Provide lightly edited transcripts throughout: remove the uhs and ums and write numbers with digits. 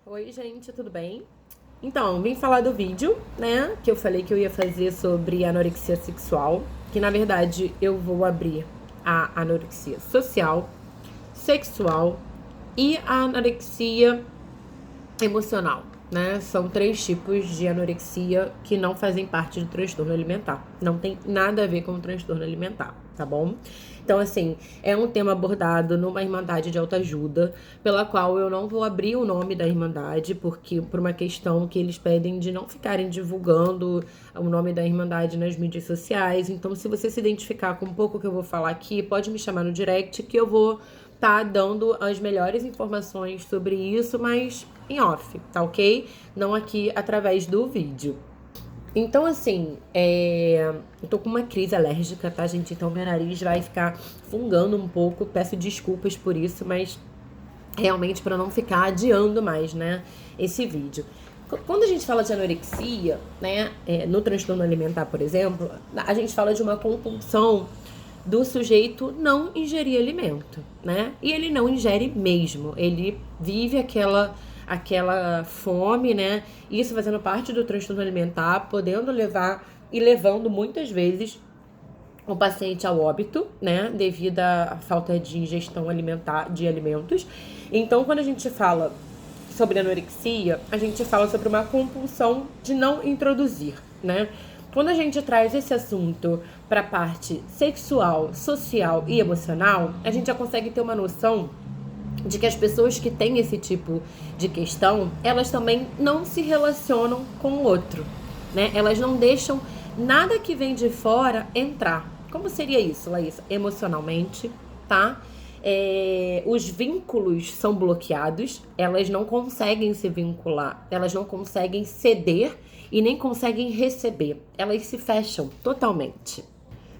Oi, gente, tudo bem? Então, vim falar do vídeo, né, que eu falei que eu ia fazer sobre anorexia sexual, que na verdade eu vou abrir a anorexia social, sexual e a anorexia emocional, né? São três tipos de anorexia que não fazem parte do transtorno alimentar. Não tem nada a ver com o transtorno alimentar, tá bom? Então, assim, é um tema abordado numa Irmandade de Autoajuda, pela qual eu não vou abrir o nome da Irmandade, porque por uma questão que eles pedem de não ficarem divulgando o nome da Irmandade nas mídias sociais. Então, se você se identificar com um pouco que eu vou falar aqui, pode me chamar no direct que eu vou tá dando as melhores informações sobre isso, mas em off, tá ok? Não aqui através do vídeo. Então, assim, eu tô com uma crise alérgica, tá, gente? Então, meu nariz vai ficar fungando um pouco. Peço desculpas por isso, mas realmente para não ficar adiando mais, né, esse vídeo. Quando a gente fala de anorexia, né, no transtorno alimentar, por exemplo, a gente fala de uma compulsão do sujeito não ingerir alimento, né? E ele não ingere mesmo, ele vive aquela fome, né? Isso fazendo parte do transtorno alimentar, podendo levar e levando muitas vezes o paciente ao óbito, né, devido à falta de ingestão alimentar de alimentos. Então, quando a gente fala sobre anorexia, a gente fala sobre uma compulsão de não introduzir, né? Quando a gente traz esse assunto para a parte sexual, social e emocional, a gente já consegue ter uma noção de que as pessoas que têm esse tipo de questão, elas também não se relacionam com o outro, né? Elas não deixam nada que vem de fora entrar. Como seria isso, Laísa? Emocionalmente, tá? Os vínculos são bloqueados, elas não conseguem se vincular, elas não conseguem ceder e nem conseguem receber. Elas se fecham totalmente.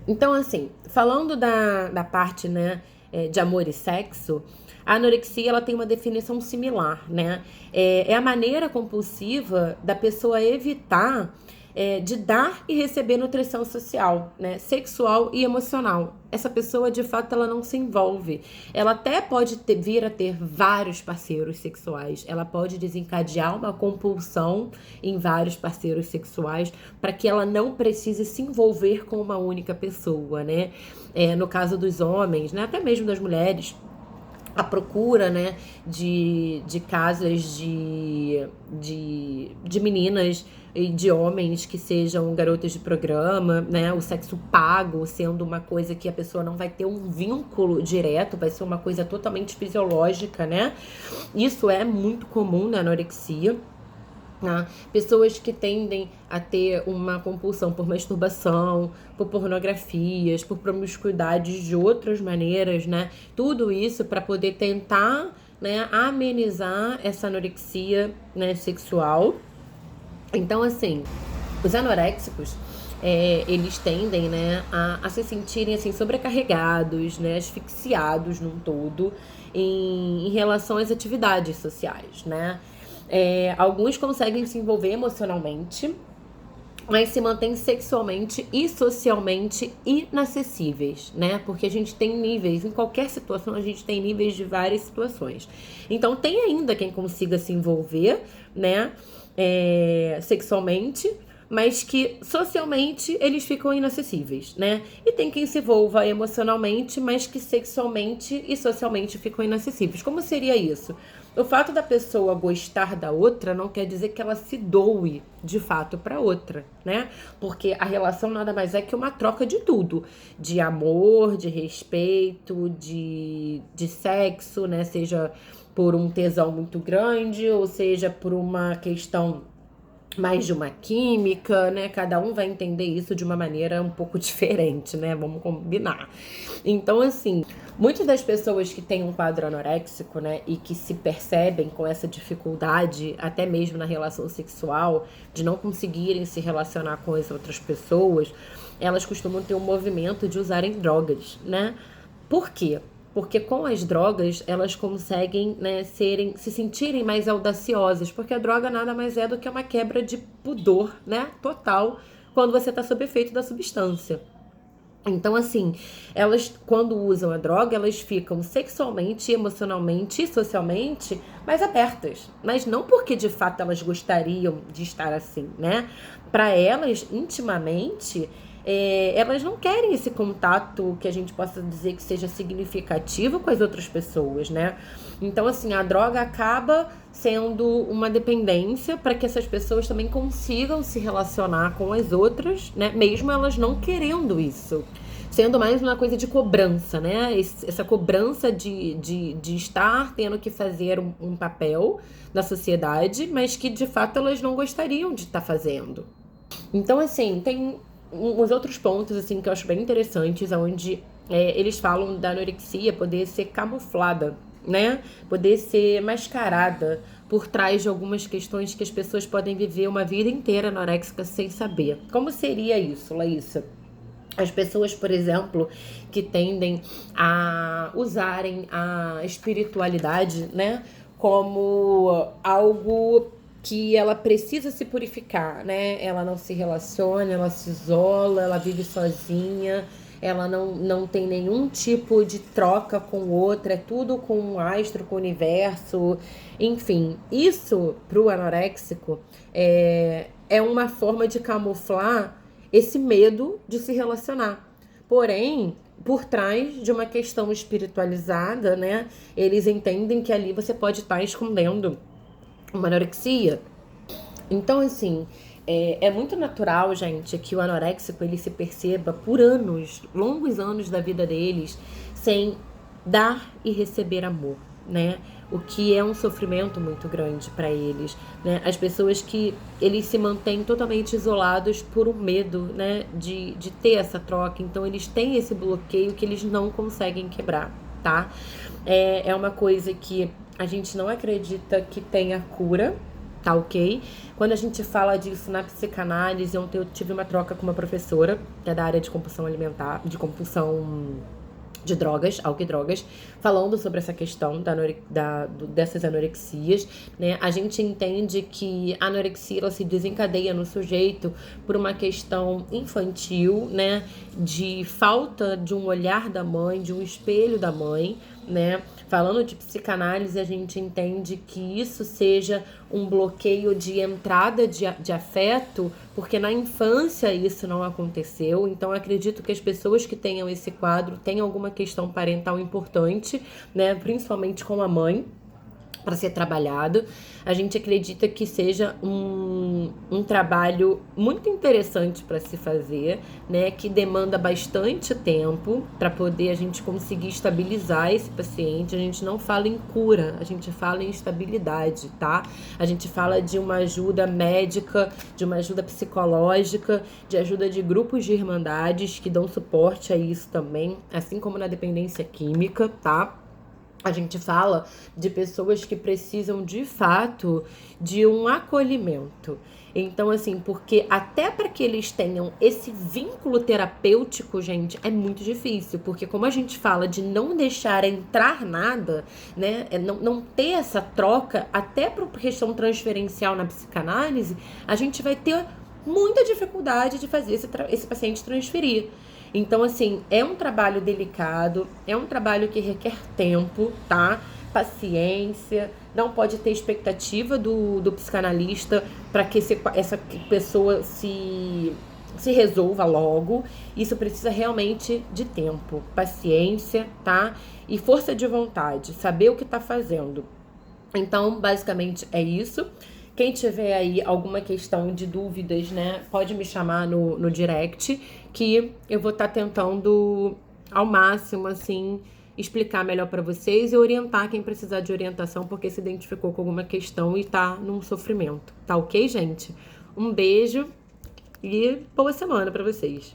Então, assim, falando da parte, né, de amor e sexo, a anorexia ela tem uma definição similar, né? É a maneira compulsiva da pessoa evitar de dar e receber nutrição social, né? Sexual e emocional. Essa pessoa, de fato, ela não se envolve. Ela até pode vir a ter vários parceiros sexuais. Ela pode desencadear uma compulsão em vários parceiros sexuais para que ela não precise se envolver com uma única pessoa, né? No caso dos homens, né? Até mesmo das mulheres, a procura, né, de casas de meninas e de homens que sejam garotas de programa, né, o sexo pago sendo uma coisa que a pessoa não vai ter um vínculo direto, vai ser uma coisa totalmente fisiológica, né? Isso é muito comum na anorexia. Pessoas que tendem a ter uma compulsão por masturbação, por pornografias, por promiscuidade de outras maneiras, né? Tudo isso para poder tentar, né, amenizar essa anorexia, né, sexual. Então, assim, os anoréxicos, eles tendem, né, a se sentirem, assim, sobrecarregados, né, asfixiados num todo em relação às atividades sociais, né? Alguns conseguem se envolver emocionalmente, mas se mantêm sexualmente e socialmente inacessíveis, né? Porque a gente tem níveis, em qualquer situação a gente tem níveis de várias situações. Então tem ainda quem consiga se envolver, né, sexualmente, mas que socialmente eles ficam inacessíveis, né? E tem quem se envolva emocionalmente, mas que sexualmente e socialmente ficam inacessíveis. Como seria isso? O fato da pessoa gostar da outra não quer dizer que ela se doe de fato para outra, né? Porque a relação nada mais é que uma troca de tudo, de amor, de respeito, de sexo, né? Seja por um tesão muito grande, ou seja por uma questão mais de uma química, né? Cada um vai entender isso de uma maneira um pouco diferente, né? Vamos combinar. Então, assim, muitas das pessoas que têm um quadro anoréxico, né, e que se percebem com essa dificuldade, até mesmo na relação sexual, de não conseguirem se relacionar com as outras pessoas, elas costumam ter um movimento de usarem drogas, né? Por quê? Porque com as drogas, elas conseguem, né, se sentirem mais audaciosas, porque a droga nada mais é do que uma quebra de pudor, né, total, quando você está sob efeito da substância. Então, assim, elas, quando usam a droga, elas ficam sexualmente, emocionalmente e socialmente mais abertas. Mas não porque, de fato, elas gostariam de estar assim, né? Para elas, intimamente, elas não querem esse contato que a gente possa dizer que seja significativo com as outras pessoas, né? Então, assim, a droga acaba sendo uma dependência para que essas pessoas também consigam se relacionar com as outras, né? Mesmo elas não querendo isso. Sendo mais uma coisa de cobrança, né? Essa cobrança de estar tendo que fazer um papel na sociedade, mas que de fato elas não gostariam de estar fazendo. Então, assim, tem uns outros pontos assim que eu acho bem interessantes, onde eles falam da anorexia poder ser camuflada, né? Poder ser mascarada por trás de algumas questões que as pessoas podem viver uma vida inteira anoréxica sem saber. Como seria isso, Laísa? As pessoas, por exemplo, que tendem a usarem a espiritualidade, né, como algo que ela precisa se purificar, né? Ela não se relaciona, ela se isola, ela vive sozinha, ela não tem nenhum tipo de troca com outra, é tudo com o astro, com o universo, enfim. Isso, pro anoréxico, é uma forma de camuflar esse medo de se relacionar. Porém, por trás de uma questão espiritualizada, né? Eles entendem que ali você pode estar escondendo uma anorexia. Então, assim, é muito natural, gente, que o anoréxico ele se perceba por anos, longos anos da vida deles, sem dar e receber amor, né? O que é um sofrimento muito grande para eles, né? As pessoas que eles se mantêm totalmente isolados por um medo, né? De ter essa troca. Então, eles têm esse bloqueio que eles não conseguem quebrar, tá? É uma coisa que a gente não acredita que tenha cura, tá ok? Quando a gente fala disso na psicanálise, ontem eu tive uma troca com uma professora, que é da área de compulsão alimentar, de compulsão de drogas, álcool e drogas, falando sobre essa questão dessas anorexias, né? A gente entende que a anorexia ela se desencadeia no sujeito por uma questão infantil, né? De falta de um olhar da mãe, de um espelho da mãe, né? Falando de psicanálise, a gente entende que isso seja um bloqueio de entrada de afeto, porque na infância isso não aconteceu. Então, acredito que as pessoas que tenham esse quadro tenham alguma questão parental importante, né? Principalmente com a mãe, para ser trabalhado. A gente acredita que seja um trabalho muito interessante para se fazer, né? Que demanda bastante tempo para poder a gente conseguir estabilizar esse paciente. A gente não fala em cura, a gente fala em estabilidade, tá? A gente fala de uma ajuda médica, de uma ajuda psicológica, de ajuda de grupos de irmandades que dão suporte a isso também, assim como na dependência química, tá? A gente fala de pessoas que precisam, de fato, de um acolhimento. Então, assim, porque até para que eles tenham esse vínculo terapêutico, gente, é muito difícil. Porque como a gente fala de não deixar entrar nada, né? Não ter essa troca, até por questão transferencial na psicanálise, a gente vai ter muita dificuldade de fazer esse paciente transferir. Então, assim, é um trabalho delicado, é um trabalho que requer tempo, tá? Paciência, não pode ter expectativa do psicanalista para que essa pessoa se resolva logo. Isso precisa realmente de tempo, paciência, tá? E força de vontade, saber o que tá fazendo. Então, basicamente é isso. Quem tiver aí alguma questão de dúvidas, né, pode me chamar no direct, que eu vou estar tentando ao máximo, assim, explicar melhor para vocês e orientar quem precisar de orientação, porque se identificou com alguma questão e tá num sofrimento. Tá ok, gente? Um beijo e boa semana para vocês.